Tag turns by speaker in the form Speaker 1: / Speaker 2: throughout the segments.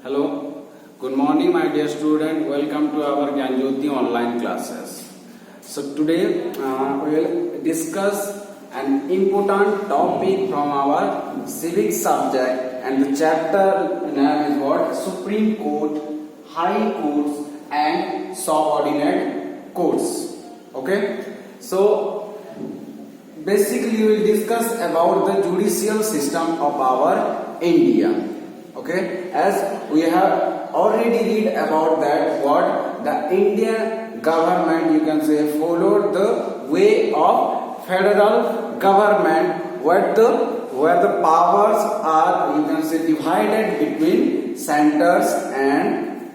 Speaker 1: Hello, good morning my dear student. Welcome to our Gyanjyoti online classes. So today we will discuss an important topic from our civics subject, and the chapter name is what? Supreme Court, High Courts and Subordinate Courts. Okay, so basically we will discuss about the judicial system of our India. Okay, as we have already read about that, what the Indian government, you can say, followed the way of federal government, where the powers are, you can say, divided between centers and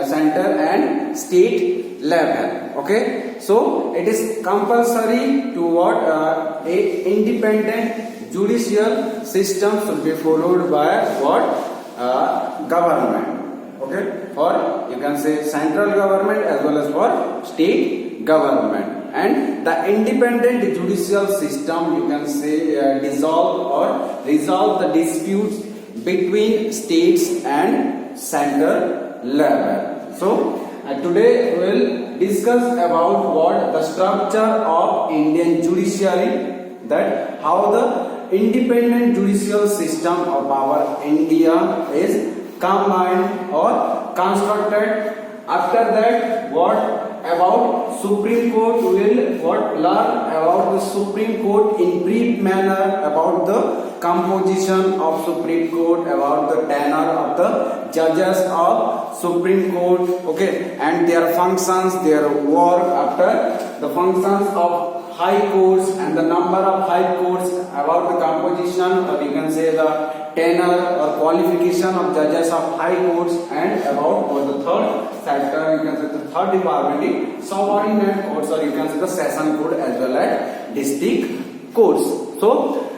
Speaker 1: center and state level. Okay, so it is compulsory to what a independent judicial system should be followed by what government. Okay, for you can say central government as well as for state government. And the independent judicial system, you can say, dissolve or resolve the disputes between states and center level. So today we will discuss about what the structure of Indian judiciary, that how the independent judicial system of our India is combined or constructed. After that, what about Supreme Court? We will learn about the Supreme Court in brief manner, about the composition of Supreme Court, about the tenure of the judges of Supreme Court, okay, and their functions, their work. After the functions of high courts and the number of high courts, about the composition, or you can say the tenure or qualification of judges of high courts, and about the third sector, you can say the third department, subordinate courts, or you can say the session court as well as district courts. So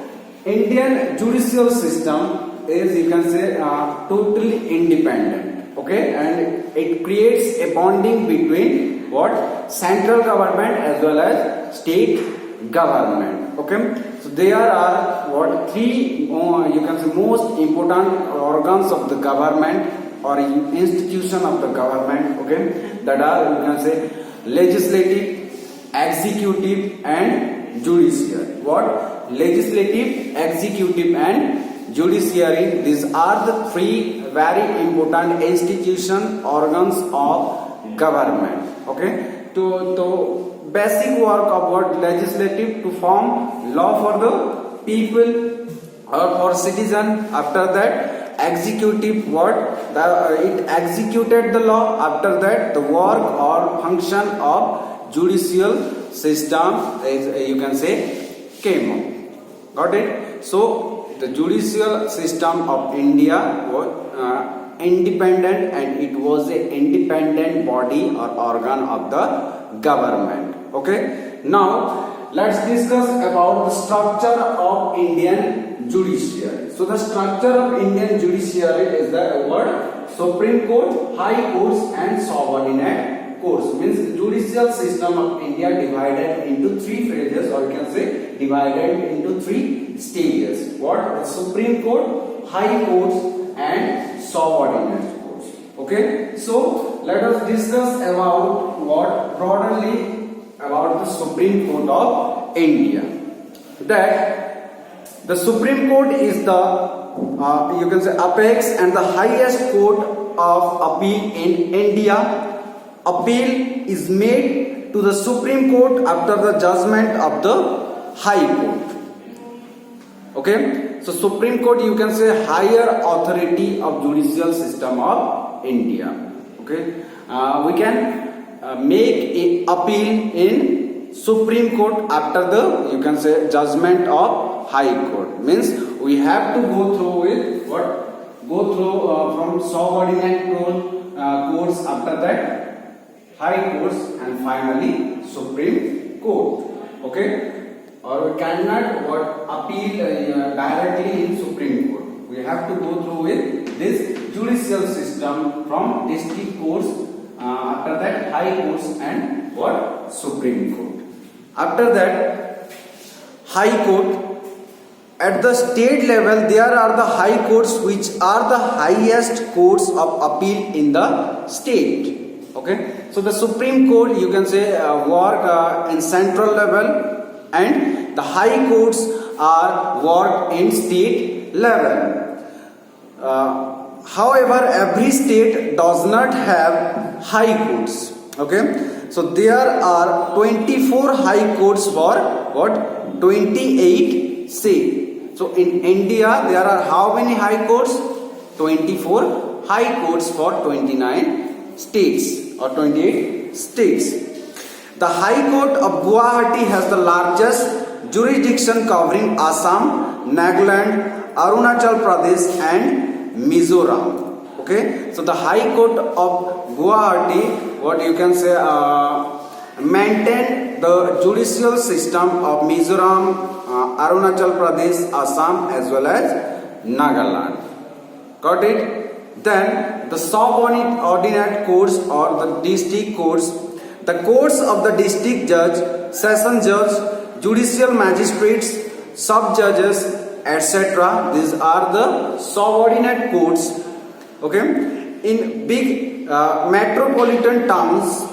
Speaker 1: Indian judicial system is, you can say, totally independent. Okay, and it creates a bonding between what central government as well as state government. Okay, so there are what three you can say most important organs of the government or institution of the government. Okay, that are, you can say, legislative, executive and judiciary. What? Legislative, executive and judiciary, these are the three very important institution organs of government. Okay, to basic work of what? Legislative, to form law for the people or for citizen. After that, executive, what? It executed the law. After that, the work or function of judicial system is, you can say, came up. Got it? So the judicial system of India was independent, and it was a independent body or organ of the government. Okay, now let's discuss about the structure of Indian judiciary. So the structure of Indian judiciary is the word Supreme Court, High Courts and Subordinate Courts. Means the judicial system of India divided into three phases, or you can say divided into three stages. What? The Supreme Court, High Courts and Subordinate Courts. Okay, so let us discuss about what broadly about the Supreme Court of India. That the Supreme Court is the you can say apex and the highest court of appeal in India. Appeal is made to the Supreme Court after the judgment of the High Court. Okay, so Supreme Court, you can say, higher authority of judicial system of India. Okay, we can make a appeal in Supreme Court after the, you can say, judgment of High Court. Means we have to go through with what? Go through from subordinate courts, after that High Courts, and finally Supreme Court. Okay, or we cannot what appeal directly in Supreme Court. We have to go through with this judicial system from district courts, after that High Courts and what? Supreme Court. After that High Court at the state level there are the high courts which are the highest courts of appeal in the state. Okay, so the Supreme Court you can say work in central level, and the high courts are work in state level. However, every state does not have high courts. Okay, so there are 24 high courts for what 28 states. So in India there are how many high courts? 24 high courts for 29 states or 28 states. The High Court of Guwahati has the largest jurisdiction covering Assam, Nagaland, Arunachal Pradesh and Mizoram. Okay, so the High Court of Guwahati, what you can say, maintain the judicial system of Mizoram, Arunachal Pradesh, Assam as well as Nagaland. Got it? Then the subordinate courts or the district courts, the courts of the district judge, session judge, judicial magistrates, sub judges, etc. These are the subordinate courts. Okay, in big metropolitan towns,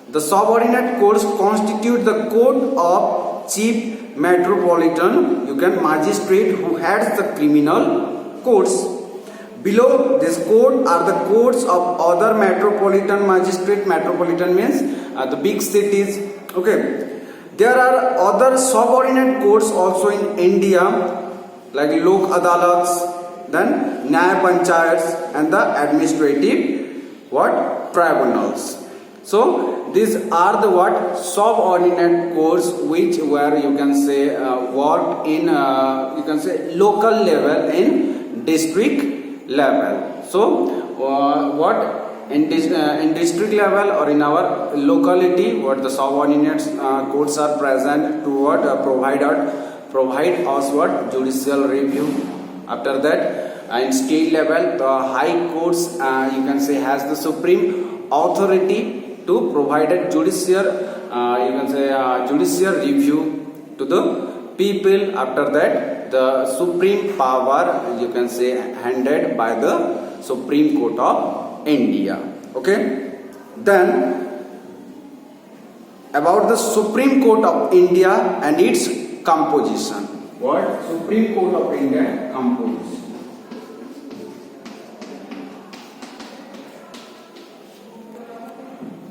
Speaker 1: the subordinate courts constitute the court of chief metropolitan magistrate who heads the criminal courts. Below this court are the courts of other metropolitan magistrate. Metropolitan means the big cities. Okay, there are other subordinate courts also in India, like Lok Adalats, then Nyaya Panchayats and the administrative tribunals. So these are the subordinate courts which were you can say worked in you can say local level in district level. So in district level or in our locality, what the subordinate courts are present to provide us judicial review. After that, in state level, the high courts you can say has the supreme authority to provide a judicial review to the people. After that, the supreme power you can say handed by the Supreme Court of India. Okay, then about the Supreme Court of India and its composition. What Supreme Court of India composition?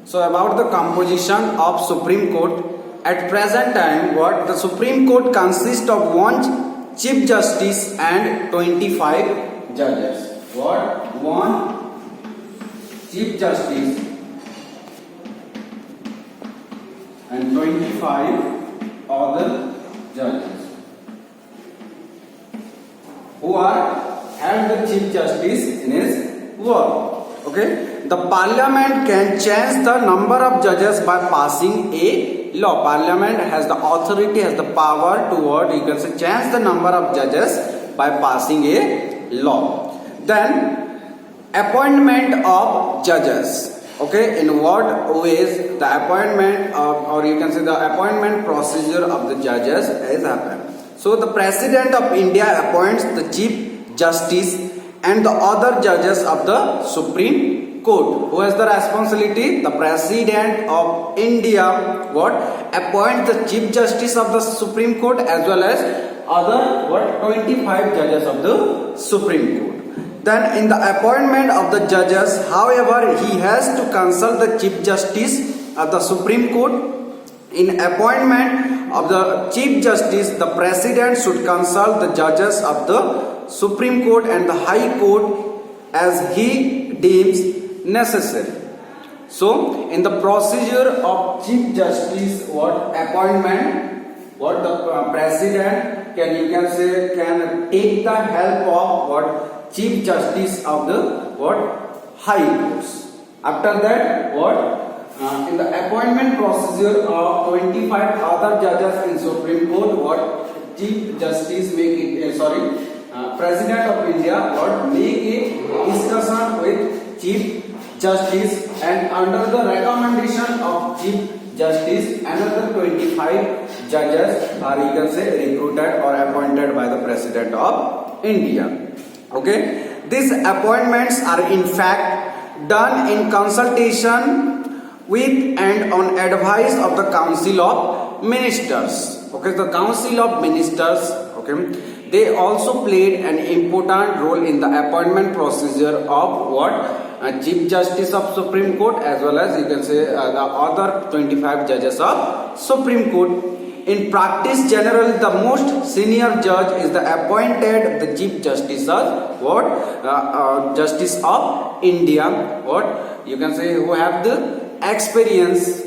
Speaker 1: So about the composition of Supreme Court, at present time, the Supreme Court consists of 1 Chief Justice and 25 judges. 1 Chief Justice and 25 other judges who are held the Chief Justice in his work. Okay, the Parliament can change the number of judges by passing a law. Parliament has the authority, has the power to you can say change the number of judges by passing a law. Then appointment of judges. Okay, in what ways the appointment or you can say the appointment procedure of the judges has happened. So the President of India appoints the Chief Justice and the other judges of the Supreme Court. Who has the responsibility? The President of India appoint the Chief Justice of the Supreme Court as well as other 25 judges of the Supreme Court. Then in the appointment of the judges, however, he has to consult the Chief Justice of the Supreme Court. In appointment of the Chief Justice, the President should consult the judges of the Supreme Court and the High Court as he deems necessary. So, in the procedure of Chief Justice, appointment, the President can take the help of Chief Justice of the High Courts. After that, in the appointment procedure of 25 other judges in Supreme Court, Chief Justice President of India make a discussion with Chief Justice, and under the recommendation of Chief justice, another 25 judges are, you can say, recruited or appointed by the President of India. Okay, these appointments are in fact done in consultation with and on advice of the Council of Ministers. Okay, the Council of Ministers, okay, they also played an important role in the appointment procedure of what? Chief Justice of Supreme Court, as well as, you can say, the other 25 judges of Supreme Court. In practice, generally the most senior judge is the appointed the Chief Justice of what? Justice of India. What? You can say, who have the experience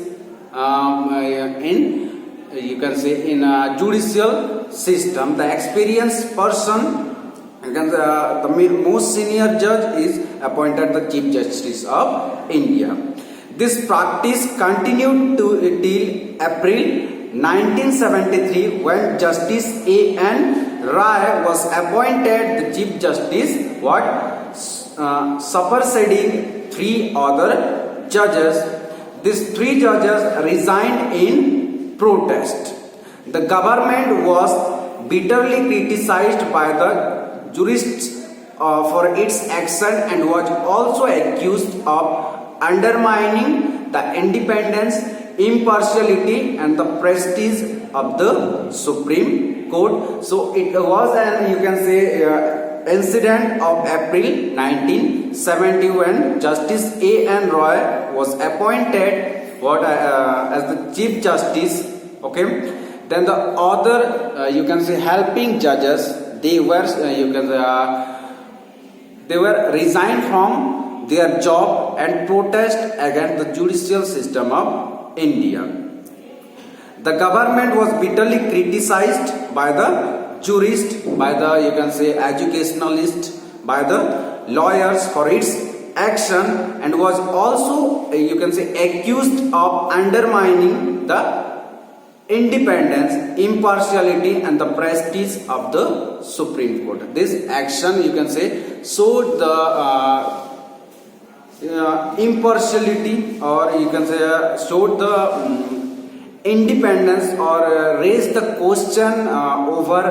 Speaker 1: in, you can say, in a judicial system. The experienced person, you can say, the most senior judge is appointed the Chief Justice of India. This practice continued till April 1973, when Justice A.N. Rai was appointed the Chief Justice, what? Superseding 3 other judges. These 3 judges resigned in protest. The government was bitterly criticized by the jurists for its action and was also accused of undermining the independence, impartiality and the prestige of the Supreme Court. So it was an, you can say, incident of April 1970, when Justice A.N. Roy was appointed what as the Chief Justice. Okay, then the other, you can say, helping judges, they were, you can they were resigned from their job and protest against the judicial system of India. The government was bitterly criticized by the jurists, by the, you can say, educationalists, by the lawyers for its action, and was also, you can say, accused of undermining the independence, impartiality and the prestige of the Supreme Court. This action, you can say, showed the impartiality, or you can say showed the independence, or raised the question over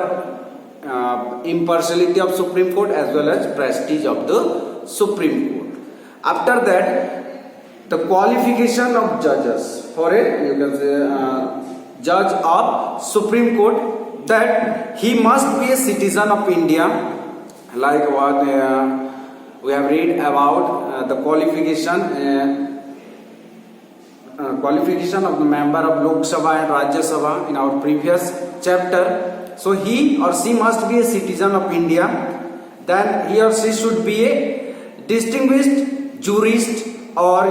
Speaker 1: impartiality of Supreme Court as well as prestige of the Supreme Court. After that, the qualification of judges for a, you can say, judge of Supreme Court, that he must be a citizen of India, like what we have read about the qualification of the member of Lok Sabha and Rajya Sabha in our previous chapter. So he or she must be a citizen of India. Then he or she should be a distinguished jurist, or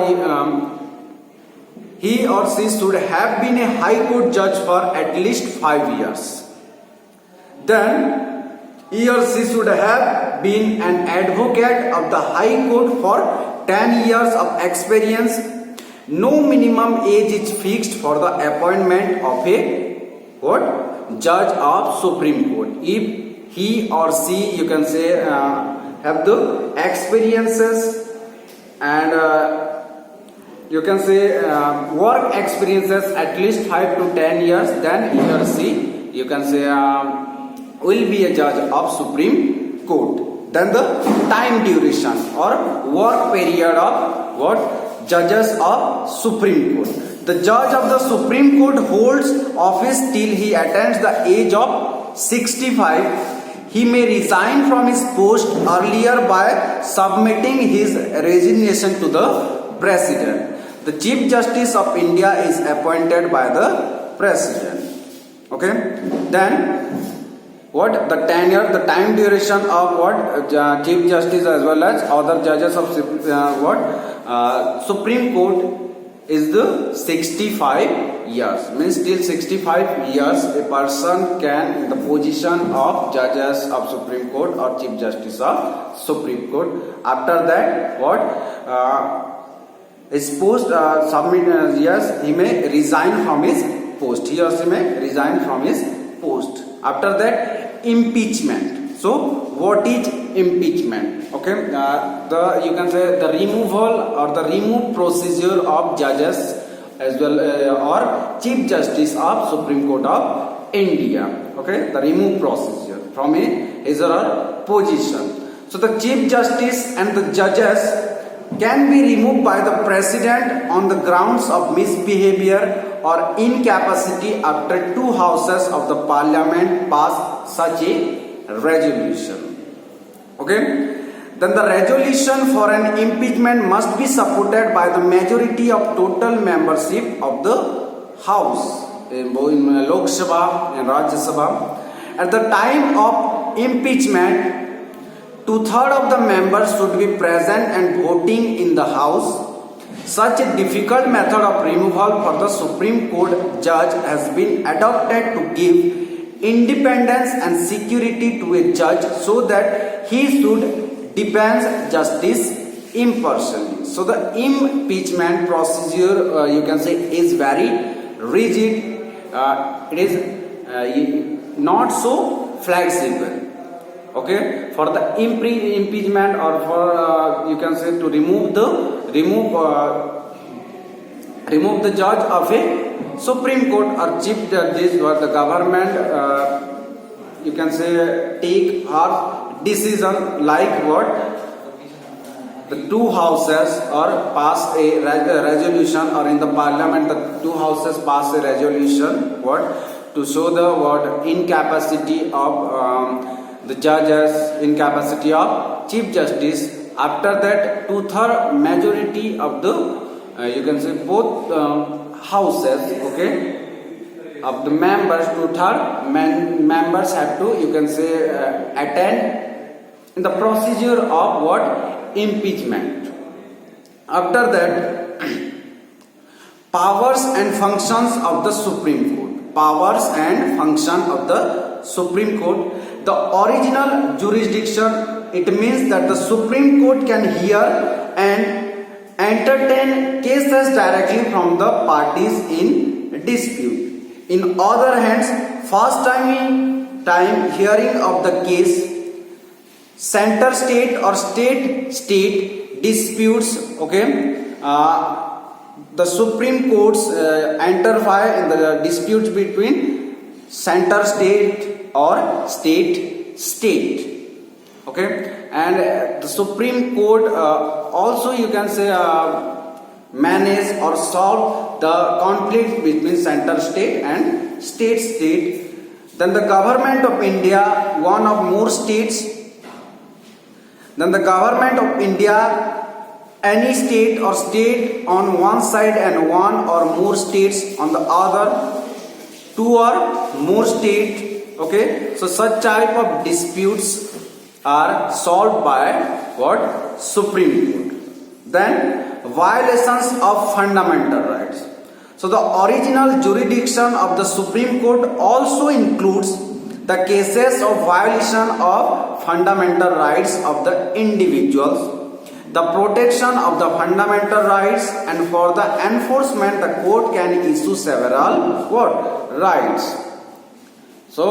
Speaker 1: he or she should have been a High Court judge for at least 5 years. Then he or she should have been an advocate of the High Court for 10 years of experience. No minimum age is fixed for the appointment of a what? Judge of Supreme Court. If he or she, you can say, have the experiences and you can say work experiences at least 5 to 10 years, then he or she, you can say, will be a judge of Supreme Court. Then the time duration or work period of what? Judges of Supreme Court. The judge of the Supreme Court holds office till he attains the age of 65. He may resign from his post earlier by submitting his resignation to the President. The Chief Justice of India is appointed by the President. Okay. Then what? The tenure, the time duration of what? Chief Justice as well as other judges of Supreme Court is the 65 years. Means till 65 years a person can in the position of judges of Supreme Court or Chief Justice of Supreme Court. After that, what? His post submit, yes, he may resign from his post. He or she may resign from his post. After that, impeachment. So what is impeachment? Okay, you can say the removal or the remove procedure of judges as well or Chief Justice of Supreme Court of India. Okay, the remove procedure from his or her position. So the Chief Justice and the judges can be removed by the President on the grounds of misbehavior or incapacity after 2 houses of the Parliament pass such a resolution. Okay. Then the resolution for an impeachment must be supported by the majority of total membership of the House in Lok Sabha and Rajya Sabha. At the time of impeachment, 2/3 of the members should be present and voting in the House. Such a difficult method of removal for the Supreme Court judge has been adopted to give independence and security to a judge so that he should depends justice impartially. So the impeachment procedure you can say is very rigid. It is not so flexible. Okay, for the impeachment or for you can say to remove the judge of a Supreme Court or Chief Justice, or the government you can say take her decision like what the 2 houses or pass a resolution, or in the Parliament the 2 houses pass a resolution what to show the what incapacity of the judges, incapacity of Chief Justice. After that 2/3 majority of the you can say both houses, okay, of the members, 2/3 members have to you can say attend in the procedure of what impeachment. After that powers and functions of the Supreme Court. Powers and function of the Supreme Court. The original jurisdiction, it means that the Supreme Court can hear and entertain cases directly from the parties in dispute. In other hands, first time hearing of the case, center state or state disputes, okay, the Supreme Courts interfere in the disputes between center state or state, okay, and the Supreme Court also you can say manage or solve the conflict between center state and state. Then the government of India, one of more states. Then the government of India, any state or state on one side and one or more states on the other, 2 or more states. Okay, so such type of disputes are solved by what? Supreme Court. Then violations of fundamental rights. So the original jurisdiction of the Supreme Court also includes the cases of violation of fundamental rights of the individuals, the protection of the fundamental rights, and for the enforcement the court can issue several what? Rights. So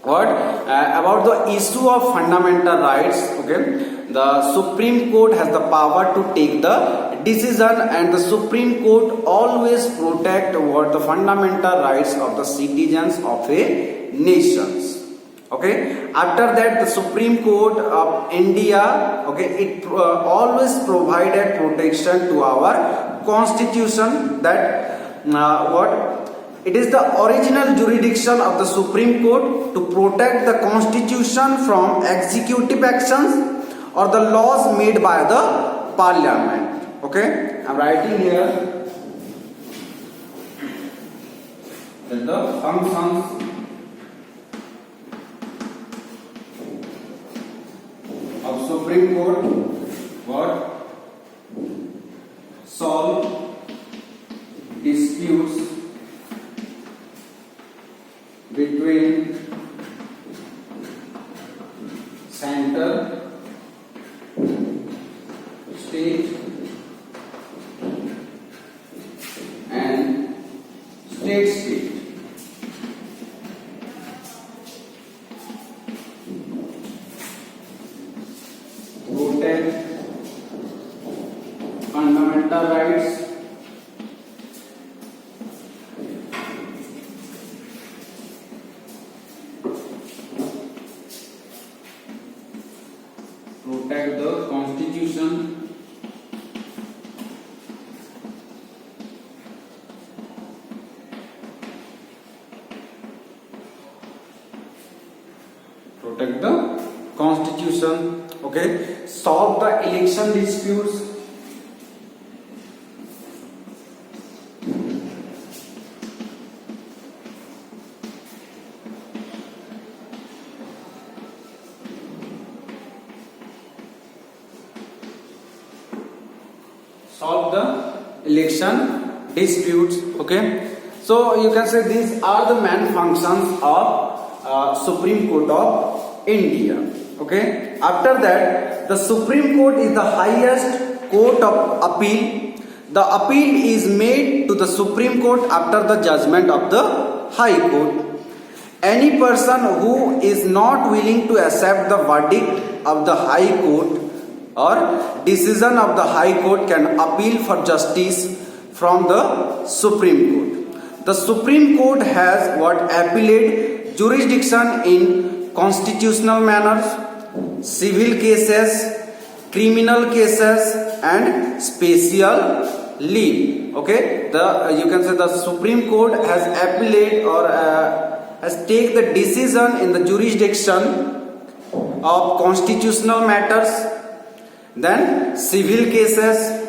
Speaker 1: what about the issue of fundamental rights? Okay, the Supreme Court has the power to take the decision, and the Supreme Court always protect what the fundamental rights of the citizens of a nations. Okay, after that the Supreme Court of India, okay, it always provided protection to our constitution, that what it is the original jurisdiction of the Supreme Court to protect the constitution from executive actions or the laws made by the Parliament. Okay, I'm writing here that the functions of Supreme Court what? Solve disputes between center, state and state. Protect fundamental rights solve the election disputes, solve the election disputes. Okay, so you can say these are the main functions of Supreme Court of India. Okay, after that the Supreme Court is the highest court of appeal. The appeal is made to the Supreme Court after the judgment of the High Court. Any person who is not willing to accept the verdict of the High Court or decision of the High Court can appeal for justice from the Supreme Court. The Supreme Court has what appellate jurisdiction in constitutional matters, civil cases, criminal cases, and special leave. Okay, you can say the Supreme Court has appellate or has take the decision in the jurisdiction of constitutional matters, then civil cases,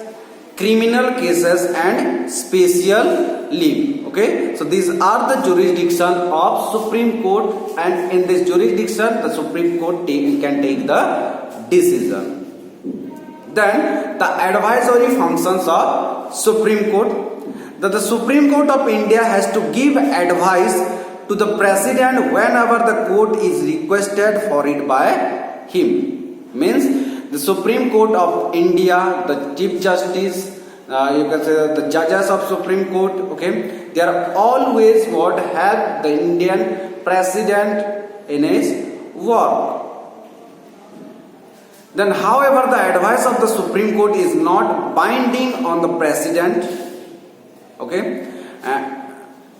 Speaker 1: criminal cases, and special leave. Okay, so these are the jurisdiction of Supreme Court, and in this jurisdiction the Supreme Court can take the decision. Then the advisory functions of Supreme Court. That the Supreme Court of India has to give advice to the President whenever the court is requested for it by him. Means the Supreme Court of India, the Chief Justice, you can say the judges of Supreme Court, okay, they are always what help the Indian President in his work. Then however the advice of the Supreme Court is not binding on the President. Okay,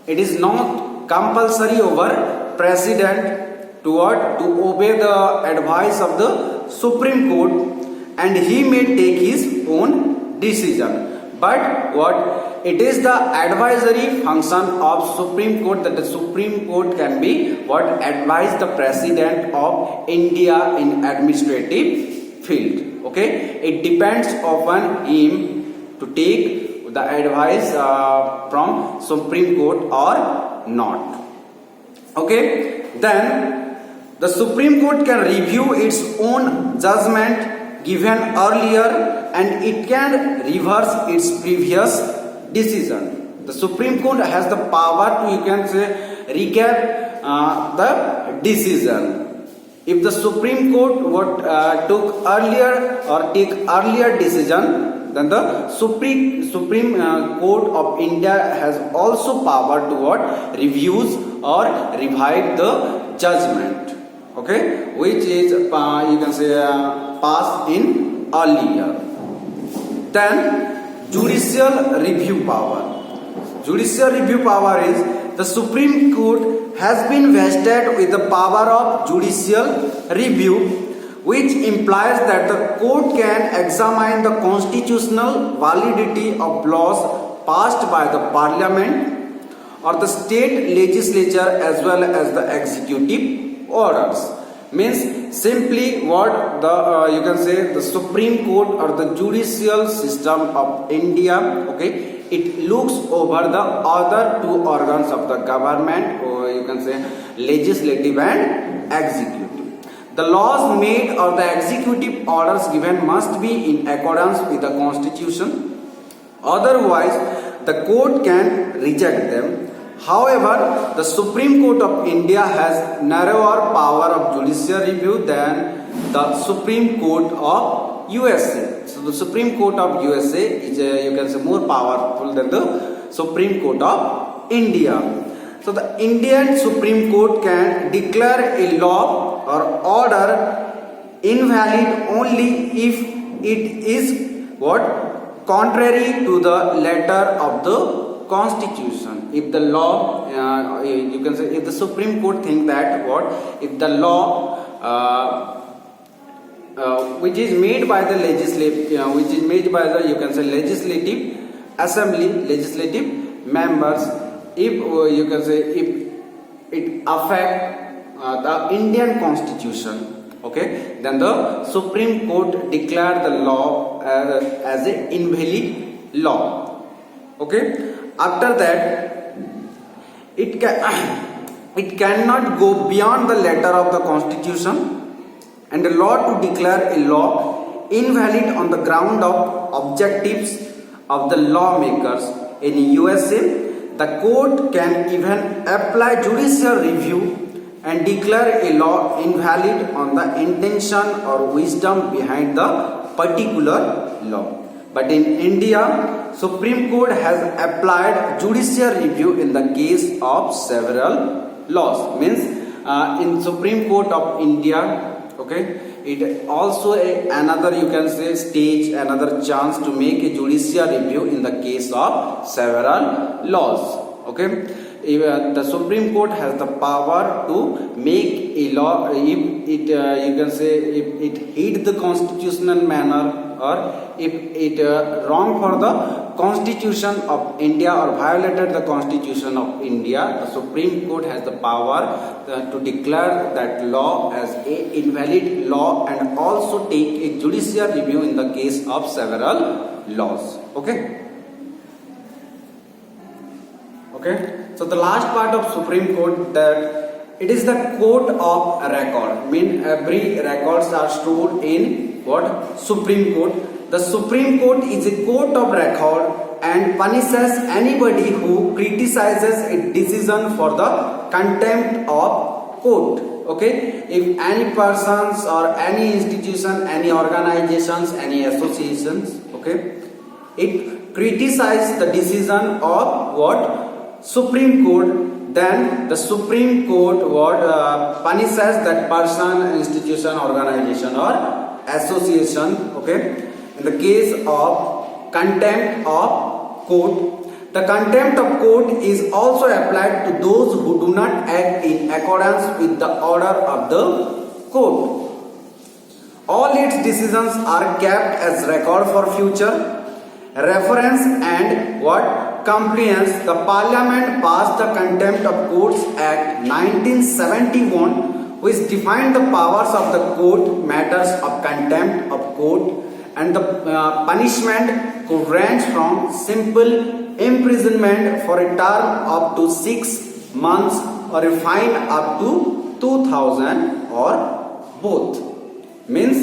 Speaker 1: it is not compulsory over President to obey the advice of the Supreme Court, and he may take his own decision. But what it is the advisory function of Supreme Court, that the Supreme Court can be what advise the President of India in administrative field. Okay, it depends upon him to take the advice from Supreme Court or not. Okay, then the Supreme Court can review its own judgment given earlier, and it can reverse its previous decision. The Supreme Court has the power to, you can say, recap the decision. If the Supreme Court took earlier or take earlier decision, then the Supreme Court of India has also power to what reviews or revive the judgment. Okay, which is you can say passed in earlier. Then judicial review power. Judicial review power is the Supreme Court has been vested with the power of judicial review, which implies that the court can examine the constitutional validity of laws passed by the Parliament or the state legislature as well as the executive orders. Means simply what the you can say the Supreme Court or the judicial system of India, okay, it looks over the other two organs of the government, or you can say legislative and executive. The laws made or the executive orders given must be in accordance with the Constitution. Otherwise, the court can reject them. However, the Supreme Court of India has narrower power of judicial review than the Supreme Court of USA. So the Supreme Court of USA is you can say more powerful than the Supreme Court of India. So the Indian Supreme Court can declare a law or order invalid only if it is what contrary to the letter of the Constitution. If the law, you can say, if the Supreme Court think that if the law which is made by the legislative, which is made by the, you can say, legislative assembly, legislative members, if it affect the Indian Constitution, Okay, then the Supreme Court declared the law as a invalid law. Okay, after that it cannot go beyond the letter of the Constitution and the law to declare a law invalid on the ground of objectives of the lawmakers. In USA, the court can even apply judicial review and declare a law invalid on the intention or wisdom behind the particular law. But in India, Supreme Court has applied judicial review in the case of several laws. Means in Supreme Court of India, okay, it also another, you can say, stage, another chance to make a judicial review in the case of several laws. Okay, the Supreme Court has the power to make a law if it you can say if it hit the constitutional manner, or if it wrong for the Constitution of India or violated the Constitution of India. The Supreme Court has the power to declare that law as a invalid law and also take a judicial review in the case of several laws. Okay. Okay, so the last part of Supreme Court, that it is the court of record. Mean every records are stored in what? Supreme Court. The Supreme Court is a court of record and punishes anybody who criticizes a decision for the contempt of court. Okay, if any persons or any institution, any organizations, any associations, okay, it criticizes the decision of what? Supreme Court, then the Supreme Court punishes that person, institution, organization or association. Okay, in the case of contempt of court, the contempt of court is also applied to those who do not act in accordance with the order of the court. All its decisions are kept as record for future reference and what? Compliance. The Parliament passed the Contempt of Courts Act 1971, which defined the powers of the court, matters of contempt of court, and the punishment could range from simple imprisonment for a term up to 6 months or a fine up to 2,000 or both. Means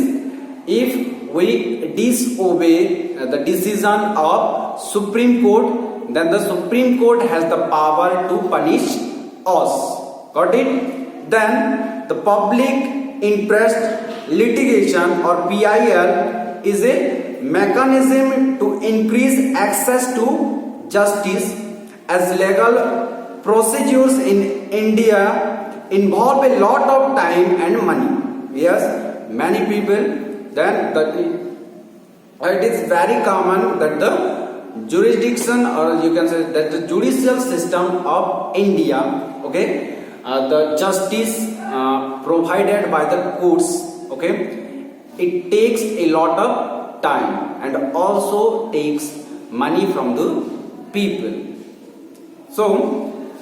Speaker 1: if we disobey the decision of Supreme Court, then the Supreme Court has the power to punish us. Got it? Then the public interest litigation or PIL is a mechanism to increase access to justice, as legal procedures in India involve a lot of time and money. Yes, many people, then it is very common that the jurisdiction, or you can say that the judicial system of India, okay, the justice provided by the courts, okay, it takes a lot of time and also takes money from the people. So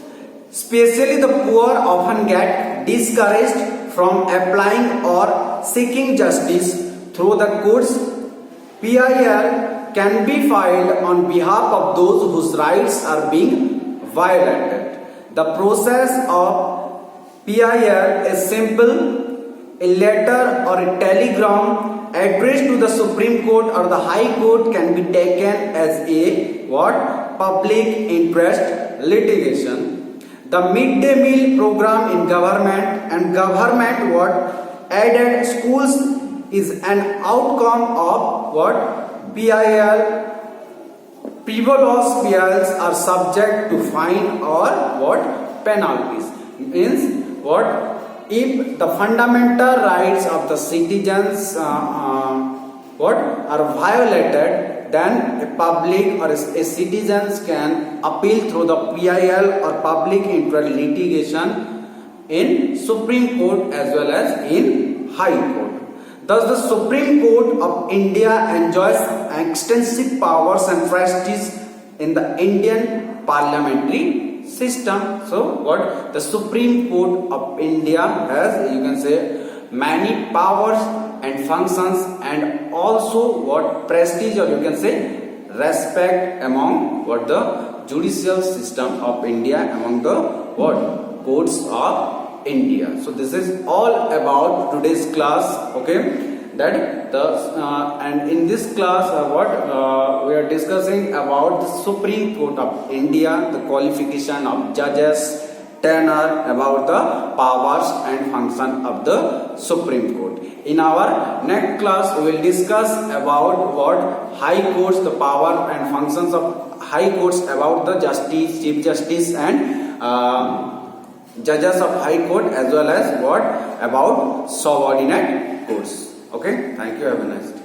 Speaker 1: especially the poor often get discouraged from applying or seeking justice through the courts. PIL can be filed on behalf of those whose rights are being violated. The process of PIL is simple. A letter or a telegram addressed to the Supreme Court or the High Court can be taken as a what? Public interest litigation. The midday meal program in government and government what? Aided schools is an outcome of what? PIL. Frivolous PILs are subject to fine or what? Penalties. Means what? If the fundamental rights of the citizens what are violated, then a public or a citizens can appeal through the PIL or public interest litigation in Supreme Court as well as in High Court. Thus, the Supreme Court of India enjoys extensive powers and prestige in the Indian parliamentary system. So, what the Supreme Court of India has, you can say, many powers and functions, and also what prestige, or you can say respect among what the judicial system of India, among the what courts of India. So this is all about today's class. Okay, that the and in this class we are discussing about the Supreme Court of India, the qualification of judges, tenure, about the powers and function of the Supreme Court. In our next class we will discuss about what high courts, the power and functions of high courts, about the justice, chief justice, and judges of high court, as well as what about subordinate courts. Okay, thank you, have a nice day.